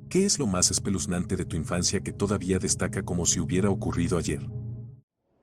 ¿Qué es lo más espeluznante de tu infancia que todavía destaca como si hubiera ocurrido ayer?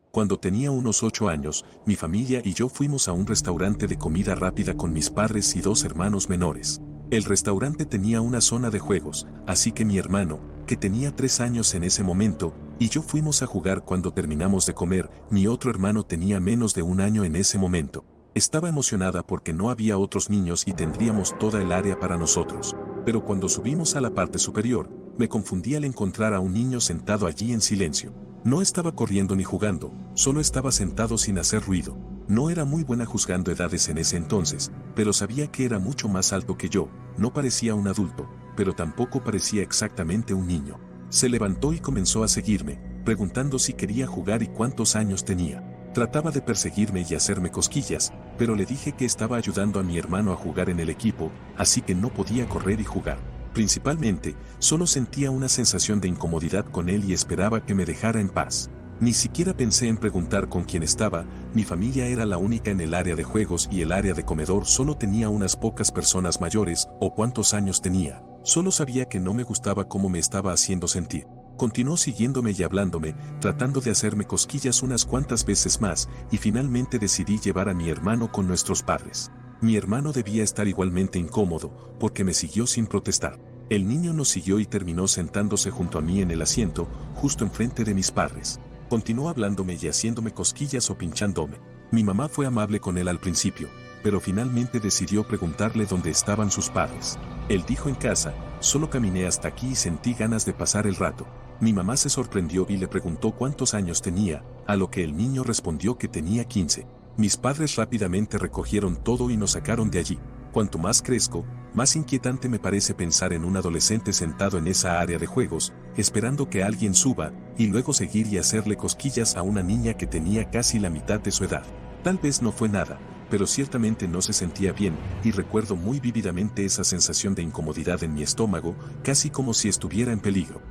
Cuando tenía unos 8 años, mi familia y yo fuimos a un restaurante de comida rápida con mis padres y 2 hermanos menores. El restaurante tenía una zona de juegos, así que mi hermano, que tenía 3 años en ese momento, y yo fuimos a jugar cuando terminamos de comer. Mi otro hermano tenía menos de 1 año en ese momento. Estaba emocionada porque no había otros niños y tendríamos toda el área para nosotros. Pero cuando subimos a la parte superior, me confundí al encontrar a un niño sentado allí en silencio. No estaba corriendo ni jugando, solo estaba sentado sin hacer ruido. No era muy buena juzgando edades en ese entonces, pero sabía que era mucho más alto que yo. No parecía un adulto, pero tampoco parecía exactamente un niño. Se levantó y comenzó a seguirme, preguntando si quería jugar y cuántos años tenía. Trataba de perseguirme y hacerme cosquillas, pero le dije que estaba ayudando a mi hermano a jugar en el equipo, así que no podía correr y jugar. Principalmente, solo sentía una sensación de incomodidad con él y esperaba que me dejara en paz. Ni siquiera pensé en preguntar con quién estaba. Mi familia era la única en el área de juegos y el área de comedor solo tenía unas pocas personas mayores o cuántos años tenía. Solo sabía que no me gustaba cómo me estaba haciendo sentir. Continuó siguiéndome y hablándome, tratando de hacerme cosquillas unas cuantas veces más, y finalmente decidí llevar a mi hermano con nuestros padres. Mi hermano debía estar igualmente incómodo, porque me siguió sin protestar. El niño nos siguió y terminó sentándose junto a mí en el asiento, justo enfrente de mis padres. Continuó hablándome y haciéndome cosquillas o pinchándome. Mi mamá fue amable con él al principio, pero finalmente decidió preguntarle dónde estaban sus padres. Él dijo en casa, solo caminé hasta aquí y sentí ganas de pasar el rato. Mi mamá se sorprendió y le preguntó cuántos años tenía, a lo que el niño respondió que tenía 15. Mis padres rápidamente recogieron todo y nos sacaron de allí. Cuanto más crezco, más inquietante me parece pensar en un adolescente sentado en esa área de juegos, esperando que alguien suba, y luego seguir y hacerle cosquillas a una niña que tenía casi la mitad de su edad. Tal vez no fue nada, pero ciertamente no se sentía bien, y recuerdo muy vívidamente esa sensación de incomodidad en mi estómago, casi como si estuviera en peligro.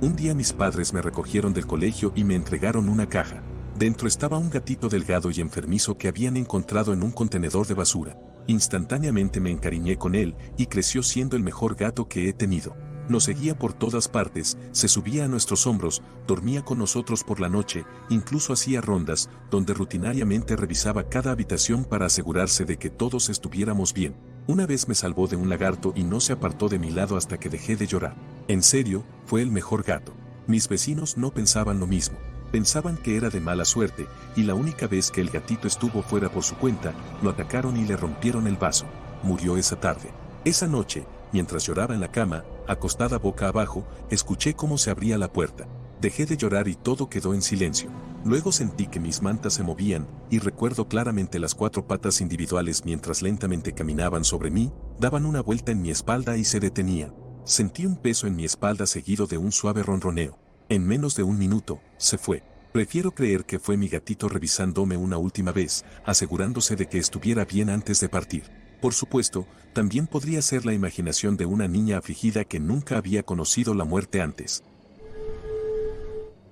Un día mis padres me recogieron del colegio y me entregaron una caja. Dentro estaba un gatito delgado y enfermizo que habían encontrado en un contenedor de basura. Instantáneamente me encariñé con él y creció siendo el mejor gato que he tenido. Nos seguía por todas partes, se subía a nuestros hombros, dormía con nosotros por la noche, incluso hacía rondas, donde rutinariamente revisaba cada habitación para asegurarse de que todos estuviéramos bien. Una vez me salvó de un lagarto y no se apartó de mi lado hasta que dejé de llorar. En serio, fue el mejor gato. Mis vecinos no pensaban lo mismo. Pensaban que era de mala suerte, y la única vez que el gatito estuvo fuera por su cuenta, lo atacaron y le rompieron el vaso. Murió esa tarde. Esa noche, mientras lloraba en la cama, acostada boca abajo, escuché cómo se abría la puerta. Dejé de llorar y todo quedó en silencio. Luego sentí que mis mantas se movían, y recuerdo claramente las 4 patas individuales mientras lentamente caminaban sobre mí, daban una vuelta en mi espalda y se detenían. Sentí un peso en mi espalda seguido de un suave ronroneo. En menos de un minuto, se fue. Prefiero creer que fue mi gatito revisándome una última vez, asegurándose de que estuviera bien antes de partir. Por supuesto, también podría ser la imaginación de una niña afligida que nunca había conocido la muerte antes.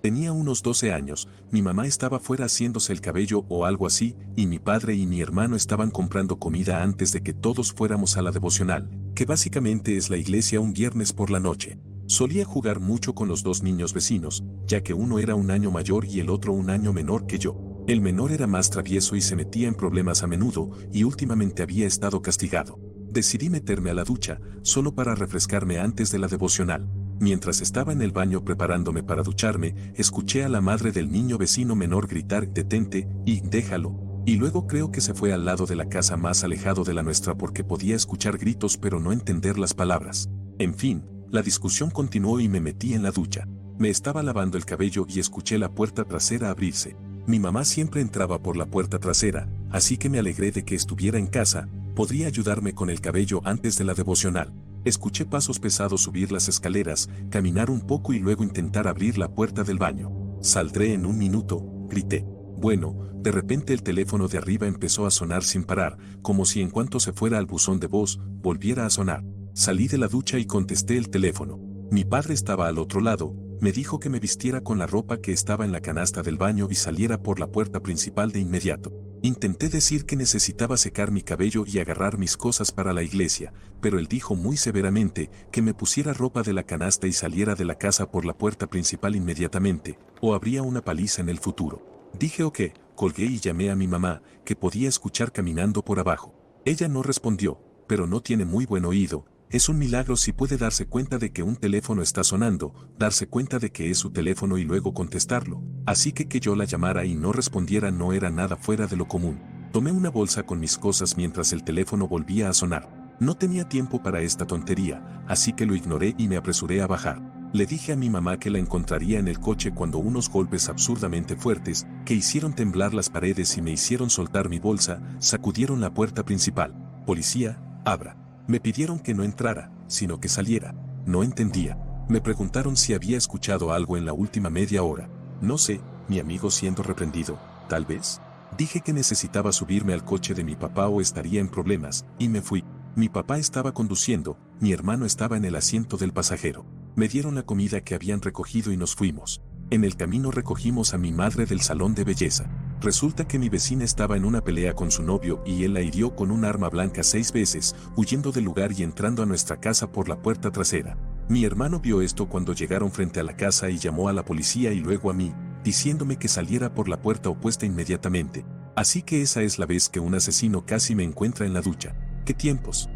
Tenía unos 12 años, mi mamá estaba fuera haciéndose el cabello o algo así, y mi padre y mi hermano estaban comprando comida antes de que todos fuéramos a la devocional, que básicamente es la iglesia un viernes por la noche. Solía jugar mucho con los 2 niños vecinos, ya que uno era 1 año mayor y el otro 1 año menor que yo. El menor era más travieso y se metía en problemas a menudo, y últimamente había estado castigado. Decidí meterme a la ducha, solo para refrescarme antes de la devocional. Mientras estaba en el baño preparándome para ducharme, escuché a la madre del niño vecino menor gritar «detente» y «déjalo». Y luego creo que se fue al lado de la casa más alejado de la nuestra porque podía escuchar gritos pero no entender las palabras. En fin, la discusión continuó y me metí en la ducha. Me estaba lavando el cabello y escuché la puerta trasera abrirse. Mi mamá siempre entraba por la puerta trasera, así que me alegré de que estuviera en casa, podría ayudarme con el cabello antes de la devocional. Escuché pasos pesados subir las escaleras, caminar un poco y luego intentar abrir la puerta del baño. «Saldré en un minuto», grité. Bueno, de repente el teléfono de arriba empezó a sonar sin parar, como si en cuanto se fuera al buzón de voz, volviera a sonar. Salí de la ducha y contesté el teléfono. Mi padre estaba al otro lado, me dijo que me vistiera con la ropa que estaba en la canasta del baño y saliera por la puerta principal de inmediato. Intenté decir que necesitaba secar mi cabello y agarrar mis cosas para la iglesia, pero él dijo muy severamente que me pusiera ropa de la canasta y saliera de la casa por la puerta principal inmediatamente, o habría una paliza en el futuro. Dije ok, colgué y llamé a mi mamá, que podía escuchar caminando por abajo. Ella no respondió, pero no tiene muy buen oído. Es un milagro si puede darse cuenta de que un teléfono está sonando, darse cuenta de que es su teléfono y luego contestarlo. Así que yo la llamara y no respondiera no era nada fuera de lo común. Tomé una bolsa con mis cosas mientras el teléfono volvía a sonar. No tenía tiempo para esta tontería, así que lo ignoré y me apresuré a bajar. Le dije a mi mamá que la encontraría en el coche cuando unos golpes absurdamente fuertes, que hicieron temblar las paredes y me hicieron soltar mi bolsa, sacudieron la puerta principal. Policía, abra. Me pidieron que no entrara, sino que saliera. No entendía. Me preguntaron si había escuchado algo en la última media hora. No sé, mi amigo siendo reprendido, tal vez. Dije que necesitaba subirme al coche de mi papá o estaría en problemas, y me fui. Mi papá estaba conduciendo, mi hermano estaba en el asiento del pasajero. Me dieron la comida que habían recogido y nos fuimos. En el camino recogimos a mi madre del salón de belleza. Resulta que mi vecina estaba en una pelea con su novio y él la hirió con un arma blanca 6 veces, huyendo del lugar y entrando a nuestra casa por la puerta trasera. Mi hermano vio esto cuando llegaron frente a la casa y llamó a la policía y luego a mí, diciéndome que saliera por la puerta opuesta inmediatamente. Así que esa es la vez que un asesino casi me encuentra en la ducha. ¿Qué tiempos?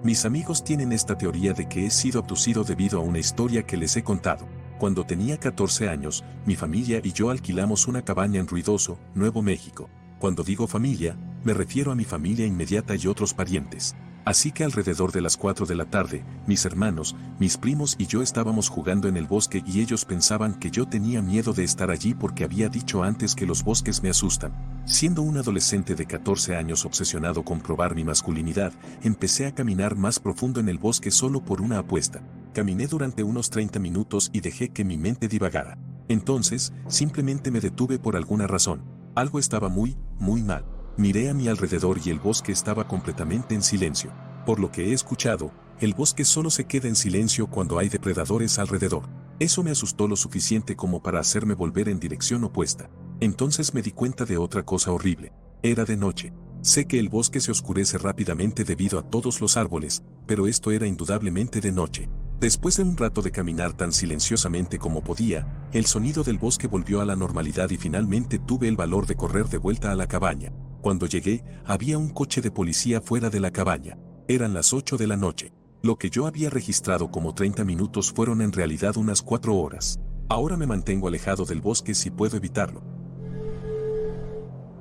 Mis amigos tienen esta teoría de que he sido abducido debido a una historia que les he contado. Cuando tenía 14 años, mi familia y yo alquilamos una cabaña en Ruidoso, Nuevo México. Cuando digo familia, me refiero a mi familia inmediata y otros parientes. Así que alrededor de las 4 de la tarde, mis hermanos, mis primos y yo estábamos jugando en el bosque y ellos pensaban que yo tenía miedo de estar allí porque había dicho antes que los bosques me asustan. Siendo un adolescente de 14 años obsesionado con probar mi masculinidad, empecé a caminar más profundo en el bosque solo por una apuesta. Caminé durante unos 30 minutos y dejé que mi mente divagara. Entonces, simplemente me detuve por alguna razón. Algo estaba muy mal. Miré a mi alrededor y el bosque estaba completamente en silencio. Por lo que he escuchado, el bosque solo se queda en silencio cuando hay depredadores alrededor. Eso me asustó lo suficiente como para hacerme volver en dirección opuesta. Entonces me di cuenta de otra cosa horrible. Era de noche. Sé que el bosque se oscurece rápidamente debido a todos los árboles, pero esto era indudablemente de noche. Después de un rato de caminar tan silenciosamente como podía, el sonido del bosque volvió a la normalidad y finalmente tuve el valor de correr de vuelta a la cabaña. Cuando llegué, había un coche de policía fuera de la cabaña. Eran las 8 de la noche. Lo que yo había registrado como 30 minutos fueron en realidad unas 4 horas. Ahora me mantengo alejado del bosque si puedo evitarlo.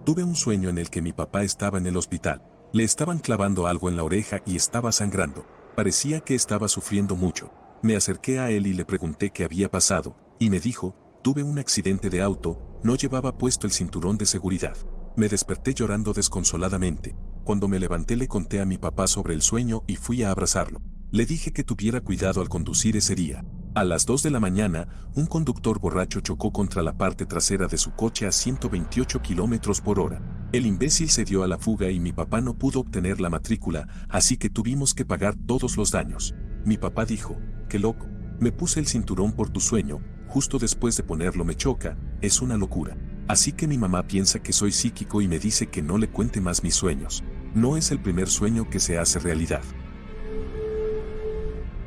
Tuve un sueño en el que mi papá estaba en el hospital. Le estaban clavando algo en la oreja y estaba sangrando. Parecía que estaba sufriendo mucho. Me acerqué a él y le pregunté qué había pasado, y me dijo, tuve un accidente de auto, no llevaba puesto el cinturón de seguridad. Me desperté llorando desconsoladamente. Cuando me levanté le conté a mi papá sobre el sueño y fui a abrazarlo. Le dije que tuviera cuidado al conducir ese día. A las 2 de la mañana, un conductor borracho chocó contra la parte trasera de su coche a 128 kilómetros por hora. El imbécil se dio a la fuga y mi papá no pudo obtener la matrícula, así que tuvimos que pagar todos los daños. Mi papá dijo, qué loco, me puse el cinturón por tu sueño, justo después de ponerlo me choca, es una locura. Así que mi mamá piensa que soy psíquico y me dice que no le cuente más mis sueños. No es el primer sueño que se hace realidad.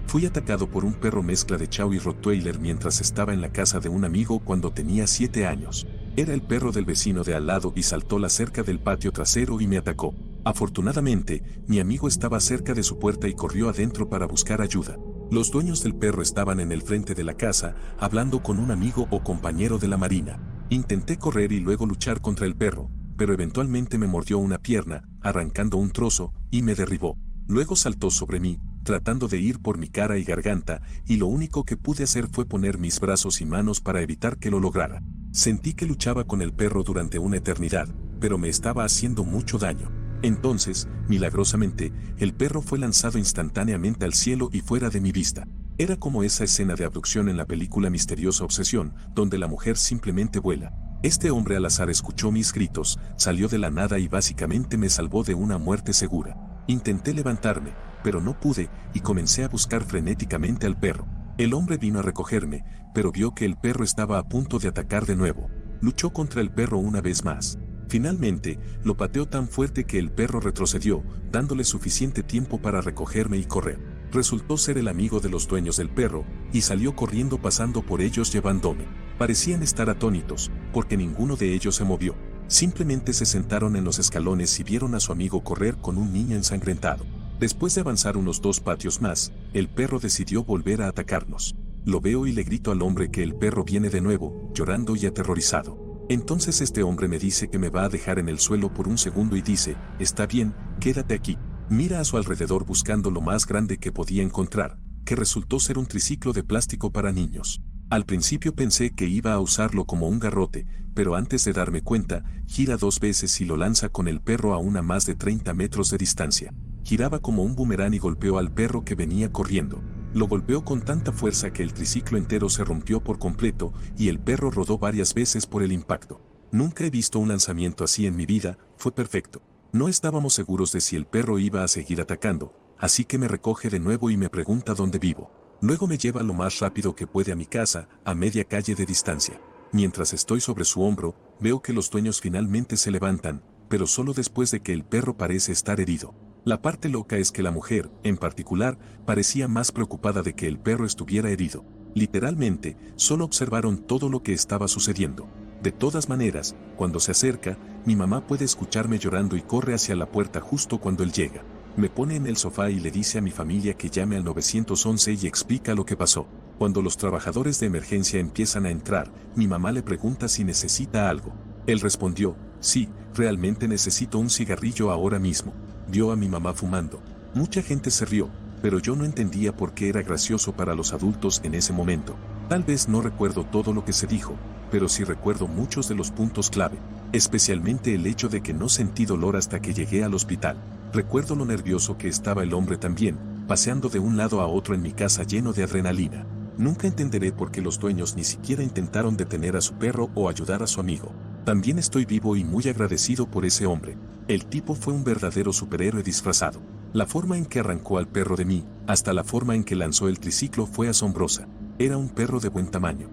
Fui atacado por un perro mezcla de Chow y Rottweiler mientras estaba en la casa de un amigo cuando tenía 7 años. Era el perro del vecino de al lado y saltó la cerca del patio trasero y me atacó. Afortunadamente, mi amigo estaba cerca de su puerta y corrió adentro para buscar ayuda. Los dueños del perro estaban en el frente de la casa, hablando con un amigo o compañero de la marina. Intenté correr y luego luchar contra el perro, pero eventualmente me mordió una pierna, arrancando un trozo, y me derribó. Luego saltó sobre mí, tratando de ir por mi cara y garganta, y lo único que pude hacer fue poner mis brazos y manos para evitar que lo lograra. Sentí que luchaba con el perro durante una eternidad, pero me estaba haciendo mucho daño. Entonces, milagrosamente, el perro fue lanzado instantáneamente al cielo y fuera de mi vista. Era como esa escena de abducción en la película Misteriosa Obsesión, donde la mujer simplemente vuela. Este hombre al azar escuchó mis gritos, salió de la nada y básicamente me salvó de una muerte segura. Intenté levantarme, pero no pude, y comencé a buscar frenéticamente al perro. El hombre vino a recogerme, pero vio que el perro estaba a punto de atacar de nuevo. Luchó contra el perro una vez más. Finalmente, lo pateó tan fuerte que el perro retrocedió, dándole suficiente tiempo para recogerme y correr. Resultó ser el amigo de los dueños del perro, y salió corriendo pasando por ellos llevándome. Parecían estar atónitos, porque ninguno de ellos se movió. Simplemente se sentaron en los escalones y vieron a su amigo correr con un niño ensangrentado. Después de avanzar unos 2 patios más, el perro decidió volver a atacarnos. Lo veo y le grito al hombre que el perro viene de nuevo, llorando y aterrorizado. Entonces este hombre me dice que me va a dejar en el suelo por un segundo y dice, está bien, quédate aquí. Mira a su alrededor buscando lo más grande que podía encontrar, que resultó ser un triciclo de plástico para niños. Al principio pensé que iba a usarlo como un garrote, pero antes de darme cuenta, gira 2 veces y lo lanza con el perro a más de 30 metros de distancia. Giraba como un boomerang y golpeó al perro que venía corriendo. Lo golpeó con tanta fuerza que el triciclo entero se rompió por completo y el perro rodó varias veces por el impacto. Nunca he visto un lanzamiento así en mi vida, fue perfecto. No estábamos seguros de si el perro iba a seguir atacando, así que me recoge de nuevo y me pregunta dónde vivo. Luego me lleva lo más rápido que puede a mi casa, a media calle de distancia. Mientras estoy sobre su hombro, veo que los dueños finalmente se levantan, pero solo después de que el perro parece estar herido. La parte loca es que la mujer, en particular, parecía más preocupada de que el perro estuviera herido. Literalmente, solo observaron todo lo que estaba sucediendo. De todas maneras, cuando se acerca, mi mamá puede escucharme llorando y corre hacia la puerta justo cuando él llega. Me pone en el sofá y le dice a mi familia que llame al 911 y explica lo que pasó. Cuando los trabajadores de emergencia empiezan a entrar, mi mamá le pregunta si necesita algo. Él respondió, sí, realmente necesito un cigarrillo ahora mismo. Vio a mi mamá fumando. Mucha gente se rió, pero yo no entendía por qué era gracioso para los adultos en ese momento. Tal vez no recuerdo todo lo que se dijo, pero sí recuerdo muchos de los puntos clave, especialmente el hecho de que no sentí dolor hasta que llegué al hospital. Recuerdo lo nervioso que estaba el hombre también, paseando de un lado a otro en mi casa lleno de adrenalina. Nunca entenderé por qué los dueños ni siquiera intentaron detener a su perro o ayudar a su amigo. También estoy vivo y muy agradecido por ese hombre. El tipo fue un verdadero superhéroe disfrazado. La forma en que arrancó al perro de mí, hasta la forma en que lanzó el triciclo fue asombrosa. Era un perro de buen tamaño.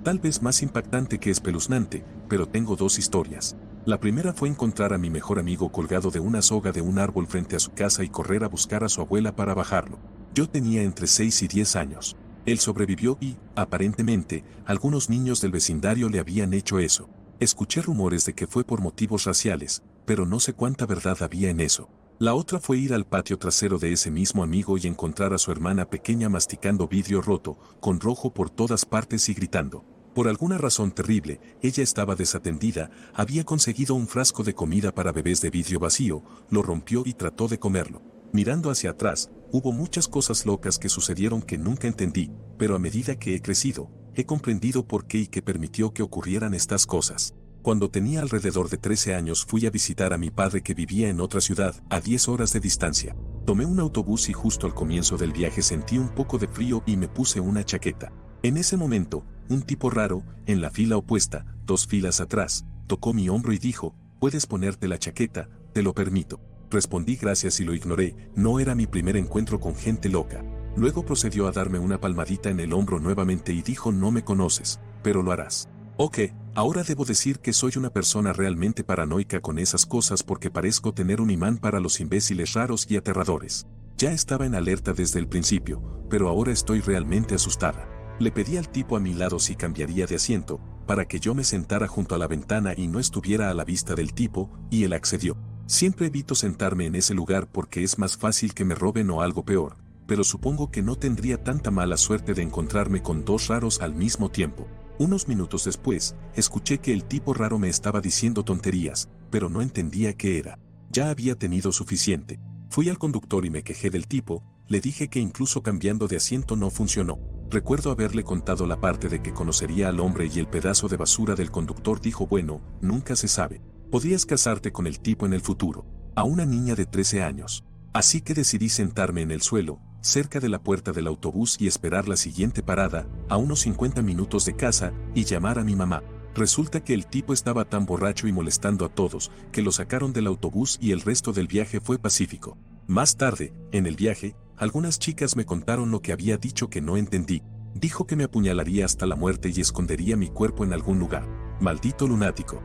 Tal vez más impactante que espeluznante, pero tengo 2 historias. La primera fue encontrar a mi mejor amigo colgado de una soga de un árbol frente a su casa y correr a buscar a su abuela para bajarlo. Yo tenía entre 6 y 10 años. Él sobrevivió y, aparentemente, algunos niños del vecindario le habían hecho eso. Escuché rumores de que fue por motivos raciales, pero no sé cuánta verdad había en eso. La otra fue ir al patio trasero de ese mismo amigo y encontrar a su hermana pequeña masticando vidrio roto, con rojo por todas partes y gritando. Por alguna razón terrible, ella estaba desatendida, había conseguido un frasco de comida para bebés de vidrio vacío, lo rompió y trató de comerlo. Mirando hacia atrás, hubo muchas cosas locas que sucedieron que nunca entendí, pero a medida que he crecido, he comprendido por qué y qué permitió que ocurrieran estas cosas. Cuando tenía alrededor de 13 años fui a visitar a mi padre que vivía en otra ciudad, a 10 horas de distancia. Tomé un autobús y justo al comienzo del viaje sentí un poco de frío y me puse una chaqueta. En ese momento, un tipo raro, en la fila opuesta, 2 filas atrás, tocó mi hombro y dijo, «Puedes ponerte la chaqueta, te lo permito». Respondí gracias y lo ignoré, no era mi primer encuentro con gente loca. Luego procedió a darme una palmadita en el hombro nuevamente y dijo, «No me conoces, pero lo harás». Ok, ahora debo decir que soy una persona realmente paranoica con esas cosas porque parezco tener un imán para los imbéciles raros y aterradores. Ya estaba en alerta desde el principio, pero ahora estoy realmente asustada. Le pedí al tipo a mi lado si cambiaría de asiento, para que yo me sentara junto a la ventana y no estuviera a la vista del tipo, y él accedió. Siempre evito sentarme en ese lugar porque es más fácil que me roben o algo peor, pero supongo que no tendría tanta mala suerte de encontrarme con 2 raros al mismo tiempo. Unos minutos después, escuché que el tipo raro me estaba diciendo tonterías, pero no entendía qué era. Ya había tenido suficiente. Fui al conductor y me quejé del tipo, le dije que incluso cambiando de asiento no funcionó. Recuerdo haberle contado la parte de que conocería al hombre y el pedazo de basura del conductor dijo, bueno, nunca se sabe. Podrías casarte con el tipo en el futuro. A una niña de 13 años. Así que decidí sentarme en el suelo, cerca de la puerta del autobús y esperar la siguiente parada, a unos 50 minutos de casa, y llamar a mi mamá. Resulta que el tipo estaba tan borracho y molestando a todos, que lo sacaron del autobús y el resto del viaje fue pacífico. Más tarde, en el viaje, algunas chicas me contaron lo que había dicho que no entendí. Dijo que me apuñalaría hasta la muerte y escondería mi cuerpo en algún lugar. Maldito lunático.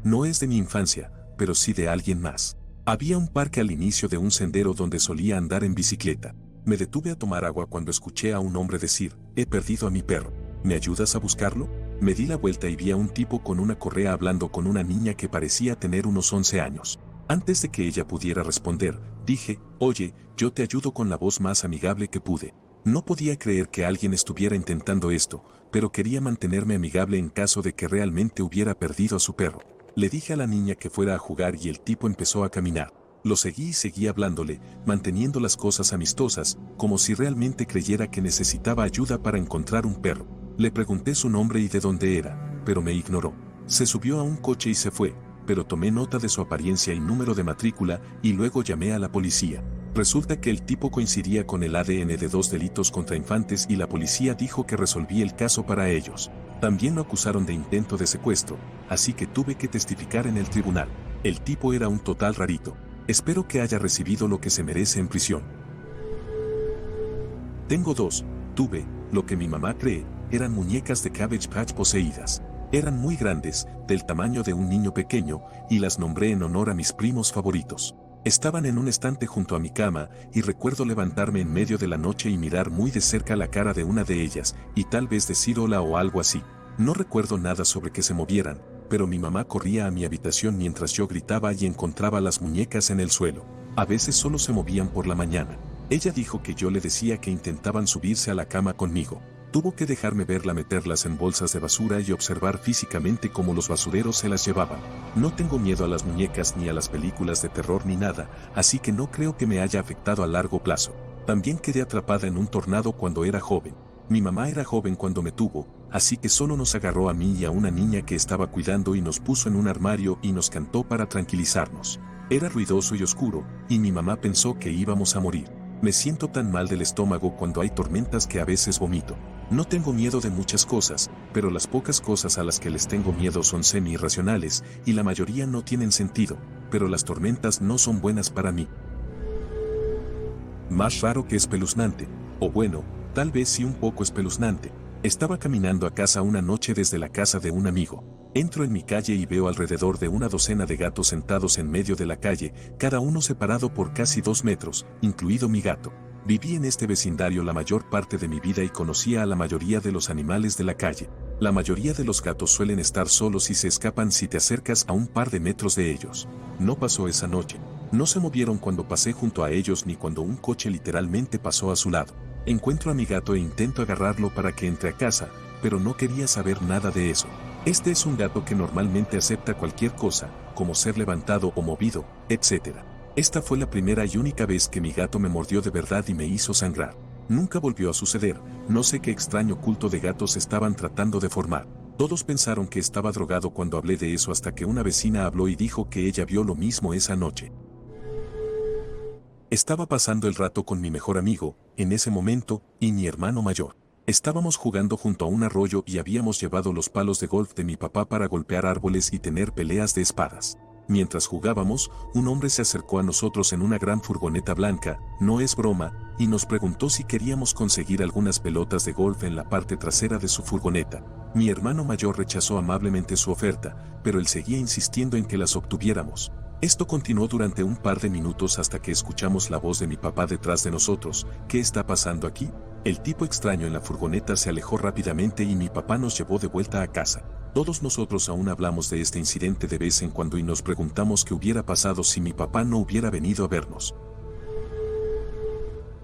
No es de mi infancia, pero sí de alguien más. Había un parque al inicio de un sendero donde solía andar en bicicleta. Me detuve a tomar agua cuando escuché a un hombre decir, he perdido a mi perro. ¿Me ayudas a buscarlo? Me di la vuelta y vi a un tipo con una correa hablando con una niña que parecía tener unos 11 años. Antes de que ella pudiera responder, dije, oye, yo te ayudo con la voz más amigable que pude. No podía creer que alguien estuviera intentando esto, pero quería mantenerme amigable en caso de que realmente hubiera perdido a su perro. Le dije a la niña que fuera a jugar y el tipo empezó a caminar. Lo seguí y seguí hablándole, manteniendo las cosas amistosas, como si realmente creyera que necesitaba ayuda para encontrar un perro. Le pregunté su nombre y de dónde era, pero me ignoró. Se subió a un coche y se fue, pero tomé nota de su apariencia y número de matrícula y luego llamé a la policía. Resulta que el tipo coincidía con el ADN de 2 delitos contra infantes y la policía dijo que resolví el caso para ellos. También lo acusaron de intento de secuestro, así que tuve que testificar en el tribunal. El tipo era un total rarito. Espero que haya recibido lo que se merece en prisión. Tengo 2. Tuve, lo que mi mamá cree, eran muñecas de Cabbage Patch poseídas. Eran muy grandes, del tamaño de un niño pequeño, y las nombré en honor a mis primos favoritos. Estaban en un estante junto a mi cama, y recuerdo levantarme en medio de la noche y mirar muy de cerca la cara de una de ellas, y tal vez decir hola o algo así. No recuerdo nada sobre que se movieran, pero mi mamá corría a mi habitación mientras yo gritaba y encontraba las muñecas en el suelo. A veces solo se movían por la mañana. Ella dijo que yo le decía que intentaban subirse a la cama conmigo. Tuvo que dejarme verla meterlas en bolsas de basura y observar físicamente cómo los basureros se las llevaban. No tengo miedo a las muñecas ni a las películas de terror ni nada, así que no creo que me haya afectado a largo plazo. También quedé atrapada en un tornado cuando era joven. Mi mamá era joven cuando me tuvo, así que solo nos agarró a mí y a una niña que estaba cuidando y nos puso en un armario y nos cantó para tranquilizarnos. Era ruidoso y oscuro, y mi mamá pensó que íbamos a morir. Me siento tan mal del estómago cuando hay tormentas que a veces vomito. No tengo miedo de muchas cosas, pero las pocas cosas a las que les tengo miedo son semi-irracionales, y la mayoría no tienen sentido, pero las tormentas no son buenas para mí. Más raro que espeluznante, o bueno, tal vez sí un poco espeluznante. Estaba caminando a casa una noche desde la casa de un amigo. Entro en mi calle y veo alrededor de una docena de gatos sentados en medio de la calle, cada uno separado por casi 2 metros, incluido mi gato. Viví en este vecindario la mayor parte de mi vida y conocía a la mayoría de los animales de la calle. La mayoría de los gatos suelen estar solos y se escapan si te acercas a un par de metros de ellos. No pasó esa noche. No se movieron cuando pasé junto a ellos ni cuando un coche literalmente pasó a su lado. Encuentro a mi gato e intento agarrarlo para que entre a casa, pero no quería saber nada de eso. Este es un gato que normalmente acepta cualquier cosa, como ser levantado o movido, etc. Esta fue la primera y única vez que mi gato me mordió de verdad y me hizo sangrar. Nunca volvió a suceder, no sé qué extraño culto de gatos estaban tratando de formar. Todos pensaron que estaba drogado cuando hablé de eso hasta que una vecina habló y dijo que ella vio lo mismo esa noche. Estaba pasando el rato con mi mejor amigo, en ese momento, y mi hermano mayor. Estábamos jugando junto a un arroyo y habíamos llevado los palos de golf de mi papá para golpear árboles y tener peleas de espadas. Mientras jugábamos, un hombre se acercó a nosotros en una gran furgoneta blanca, no es broma, y nos preguntó si queríamos conseguir algunas pelotas de golf en la parte trasera de su furgoneta. Mi hermano mayor rechazó amablemente su oferta, pero él seguía insistiendo en que las obtuviéramos. Esto continuó durante un par de minutos hasta que escuchamos la voz de mi papá detrás de nosotros. ¿Qué está pasando aquí? El tipo extraño en la furgoneta se alejó rápidamente y mi papá nos llevó de vuelta a casa. Todos nosotros aún hablamos de este incidente de vez en cuando y nos preguntamos qué hubiera pasado si mi papá no hubiera venido a vernos.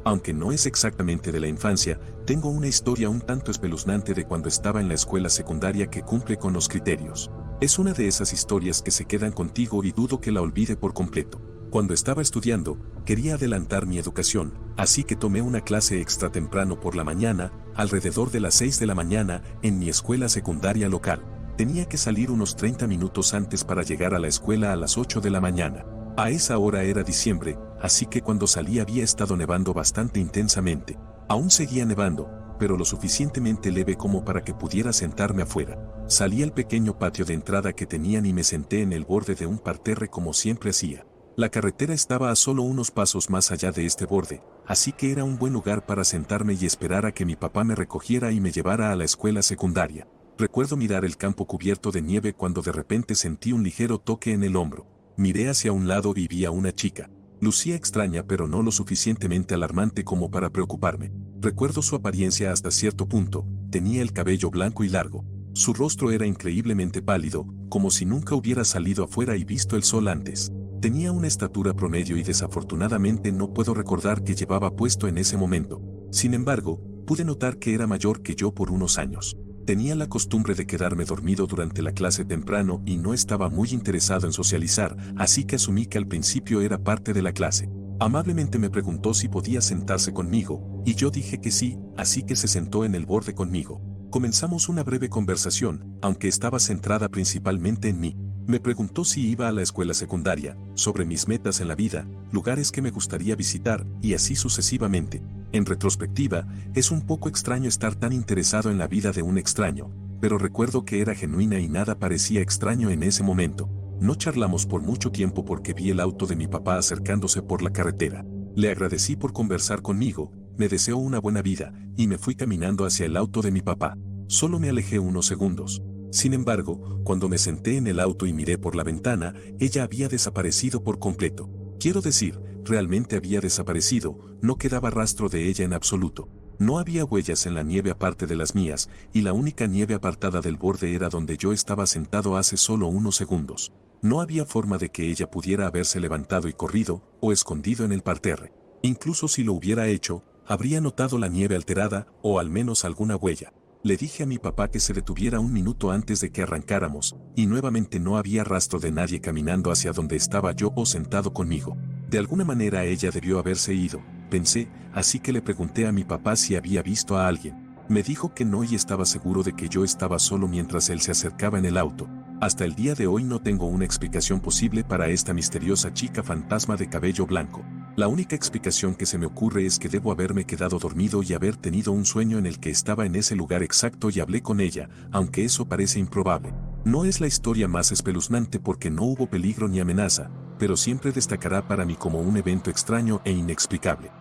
Aunque no es exactamente de la infancia, tengo una historia un tanto espeluznante de cuando estaba en la escuela secundaria que cumple con los criterios. Es una de esas historias que se quedan contigo y dudo que la olvide por completo. Cuando estaba estudiando, quería adelantar mi educación, así que tomé una clase extra temprano por la mañana, alrededor de las 6 de la mañana, en mi escuela secundaria local. Tenía que salir unos 30 minutos antes para llegar a la escuela a las 8 de la mañana. A esa hora era diciembre, así que cuando salí había estado nevando bastante intensamente. Aún seguía nevando, pero lo suficientemente leve como para que pudiera sentarme afuera. Salí al pequeño patio de entrada que tenían y me senté en el borde de un parterre como siempre hacía. La carretera estaba a solo unos pasos más allá de este borde, así que era un buen lugar para sentarme y esperar a que mi papá me recogiera y me llevara a la escuela secundaria. Recuerdo mirar el campo cubierto de nieve cuando de repente sentí un ligero toque en el hombro. Miré hacia un lado y vi a una chica. Lucía extraña pero no lo suficientemente alarmante como para preocuparme. Recuerdo su apariencia hasta cierto punto, tenía el cabello blanco y largo. Su rostro era increíblemente pálido, como si nunca hubiera salido afuera y visto el sol antes. Tenía una estatura promedio y desafortunadamente no puedo recordar qué llevaba puesto en ese momento. Sin embargo, pude notar que era mayor que yo por unos años. Tenía la costumbre de quedarme dormido durante la clase temprano y no estaba muy interesado en socializar, así que asumí que al principio era parte de la clase. Amablemente me preguntó si podía sentarse conmigo, y yo dije que sí, así que se sentó en el borde conmigo. Comenzamos una breve conversación, aunque estaba centrada principalmente en mí. Me preguntó si iba a la escuela secundaria, sobre mis metas en la vida, lugares que me gustaría visitar, y así sucesivamente. En retrospectiva, es un poco extraño estar tan interesado en la vida de un extraño, pero recuerdo que era genuina y nada parecía extraño en ese momento. No charlamos por mucho tiempo porque vi el auto de mi papá acercándose por la carretera. Le agradecí por conversar conmigo, me deseó una buena vida, y me fui caminando hacia el auto de mi papá. Solo me alejé unos segundos. Sin embargo, cuando me senté en el auto y miré por la ventana, ella había desaparecido por completo. Quiero decir, realmente había desaparecido, no quedaba rastro de ella en absoluto. No había huellas en la nieve aparte de las mías, y la única nieve apartada del borde era donde yo estaba sentado hace solo unos segundos. No había forma de que ella pudiera haberse levantado y corrido, o escondido en el parterre. Incluso si lo hubiera hecho, habría notado la nieve alterada, o al menos alguna huella. Le dije a mi papá que se detuviera un minuto antes de que arrancáramos, y nuevamente no había rastro de nadie caminando hacia donde estaba yo o sentado conmigo. De alguna manera ella debió haberse ido, pensé, así que le pregunté a mi papá si había visto a alguien. Me dijo que no y estaba seguro de que yo estaba solo mientras él se acercaba en el auto. Hasta el día de hoy no tengo una explicación posible para esta misteriosa chica fantasma de cabello blanco. La única explicación que se me ocurre es que debo haberme quedado dormido y haber tenido un sueño en el que estaba en ese lugar exacto y hablé con ella, aunque eso parece improbable. No es la historia más espeluznante porque no hubo peligro ni amenaza, pero siempre destacará para mí como un evento extraño e inexplicable.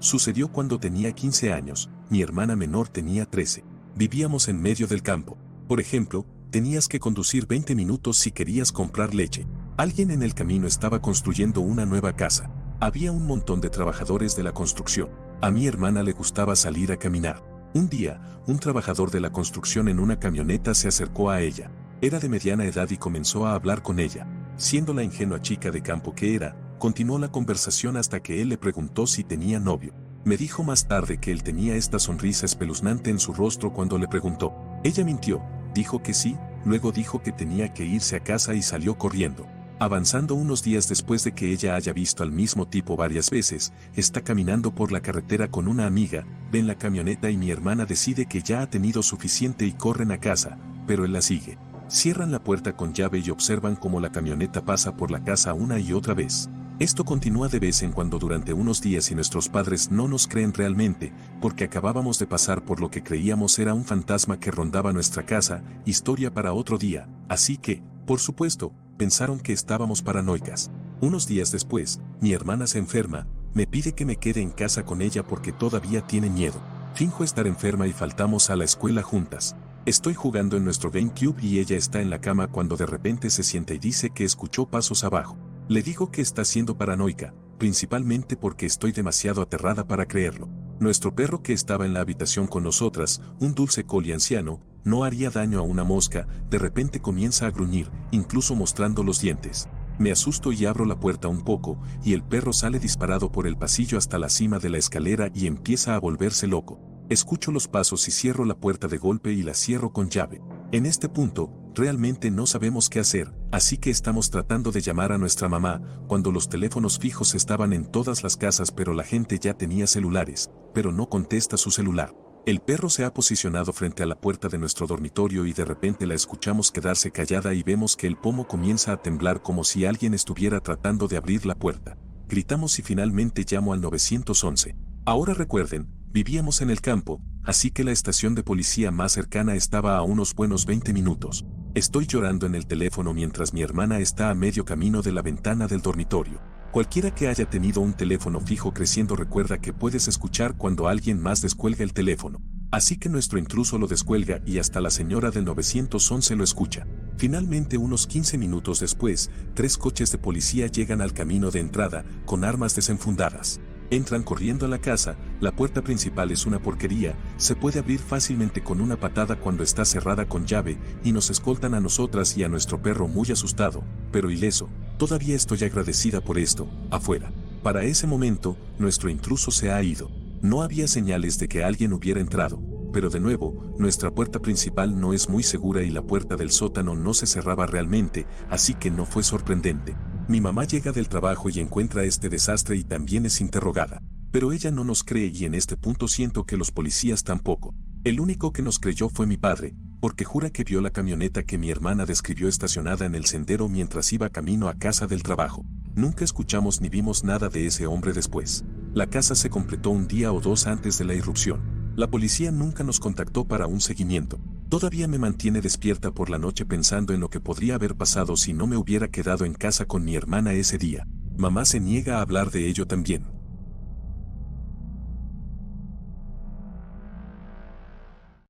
Sucedió cuando tenía 15 años, mi hermana menor tenía 13. Vivíamos en medio del campo. Por ejemplo, tenías que conducir 20 minutos si querías comprar leche. Alguien en el camino estaba construyendo una nueva casa. Había un montón de trabajadores de la construcción. A mi hermana le gustaba salir a caminar. Un día, un trabajador de la construcción en una camioneta se acercó a ella. Era de mediana edad y comenzó a hablar con ella. Siendo la ingenua chica de campo que era, continuó la conversación hasta que él le preguntó si tenía novio. Me dijo más tarde que él tenía esta sonrisa espeluznante en su rostro cuando le preguntó. Ella mintió, dijo que sí, luego dijo que tenía que irse a casa y salió corriendo. Avanzando unos días después de que ella haya visto al mismo tipo varias veces, está caminando por la carretera con una amiga, ven la camioneta y mi hermana decide que ya ha tenido suficiente y corren a casa, pero él la sigue. Cierran la puerta con llave y observan cómo la camioneta pasa por la casa una y otra vez. Esto continúa de vez en cuando durante unos días y nuestros padres no nos creen realmente, porque acabábamos de pasar por lo que creíamos era un fantasma que rondaba nuestra casa, historia para otro día, así que, por supuesto, pensaron que estábamos paranoicas. Unos días después, mi hermana se enferma, me pide que me quede en casa con ella porque todavía tiene miedo. Finjo estar enferma y faltamos a la escuela juntas. Estoy jugando en nuestro GameCube y ella está en la cama cuando de repente se sienta y dice que escuchó pasos abajo. Le digo que está siendo paranoica, principalmente porque estoy demasiado aterrada para creerlo. Nuestro perro que estaba en la habitación con nosotras, un dulce collie anciano, no haría daño a una mosca, de repente comienza a gruñir, incluso mostrando los dientes. Me asusto y abro la puerta un poco, y el perro sale disparado por el pasillo hasta la cima de la escalera y empieza a volverse loco. Escucho los pasos y cierro la puerta de golpe y la cierro con llave. En este punto, realmente no sabemos qué hacer, así que estamos tratando de llamar a nuestra mamá, cuando los teléfonos fijos estaban en todas las casas pero la gente ya tenía celulares, pero no contesta su celular. El perro se ha posicionado frente a la puerta de nuestro dormitorio y de repente la escuchamos quedarse callada y vemos que el pomo comienza a temblar como si alguien estuviera tratando de abrir la puerta. Gritamos y finalmente llamo al 911. Ahora recuerden, vivíamos en el campo, así que la estación de policía más cercana estaba a unos buenos 20 minutos. Estoy llorando en el teléfono mientras mi hermana está a medio camino de la ventana del dormitorio. Cualquiera que haya tenido un teléfono fijo creciendo recuerda que puedes escuchar cuando alguien más descuelga el teléfono. Así que nuestro intruso lo descuelga y hasta la señora del 911 lo escucha. Finalmente, unos 15 minutos después, 3 coches de policía llegan al camino de entrada, con armas desenfundadas. Entran corriendo a la casa, la puerta principal es una porquería, se puede abrir fácilmente con una patada cuando está cerrada con llave, y nos escoltan a nosotras y a nuestro perro muy asustado, pero ileso. Todavía estoy agradecida por esto, afuera. Para ese momento, nuestro intruso se ha ido. No había señales de que alguien hubiera entrado, pero de nuevo, nuestra puerta principal no es muy segura y la puerta del sótano no se cerraba realmente, así que no fue sorprendente. Mi mamá llega del trabajo y encuentra este desastre y también es interrogada. Pero ella no nos cree y en este punto siento que los policías tampoco. El único que nos creyó fue mi padre, porque jura que vio la camioneta que mi hermana describió estacionada en el sendero mientras iba camino a casa del trabajo. Nunca escuchamos ni vimos nada de ese hombre después. La casa se completó un día o 2 antes de la irrupción. La policía nunca nos contactó para un seguimiento. Todavía me mantiene despierta por la noche pensando en lo que podría haber pasado si no me hubiera quedado en casa con mi hermana ese día. Mamá se niega a hablar de ello también.